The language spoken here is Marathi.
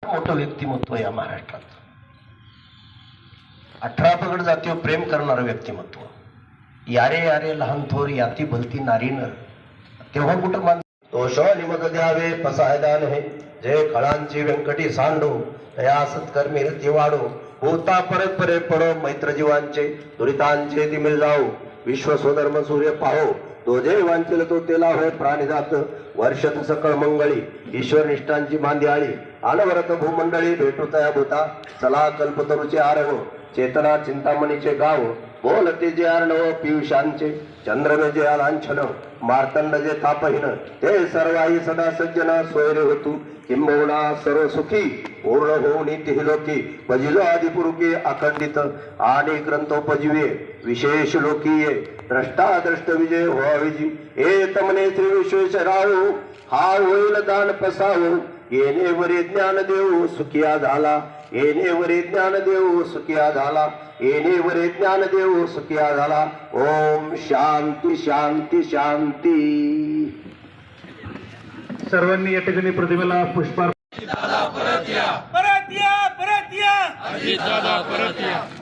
मोठं व्यक्तिमत्व या महाराष्ट्रात 18 पगड जातीवर प्रेम करणारं व्यक्तिमत्व. यारे यारे लहान थोर याती भलती नारी नर. तेव्हा कुठं मान दोष निमक द्यावे फसायदान हे जय खळांची व्यंकटी सांडो तया सत्कर्मी रती वाढो. होता परत परे पडो मैत्र जीवांचे दुरितांचे तिमिल जाऊ. विश्व स्वधर्म सूर्य पाहो दोजे वांचल तो तेला होय प्राणिजात. वर्षत सकळ मंगळी ईश्वर निष्ठांची मांदी आळी. अनवरत भूमंडळी भेटू तया भूता चला कल्पतरूचे आरव. चेतना चिंतामणीचे गाव बोलते जे अर्णव पियुषांचे. चंद्रमे जे लांछन मार्तंड जे तापहीन ते सर्वाही सदा सज्जन सोयरे होतू. किंबहुना सर्व सुखी पूर्ण होऊन तिही लोकी भजिलो आदिपुरुकी अखंडित आणि ग्रंथोपजीवे विशेष लोकीये. द्रष्टा दृष्ट विजय व्हाविजी ए तमने श्री विश्वेश्वराव. हा होईल दान पसावो येणे वरी ज्ञान देऊ सुखिया झाला. येणे वरी ज्ञान देऊ सुखिया झाला. येणे वरी ज्ञान देऊ सुखिया झाला. ओम शांती शांती शांती. सर्वांनी या ठिकाणी प्रतिमेला पुष्पार्पण. परत या परत या. अजितदादा परत या.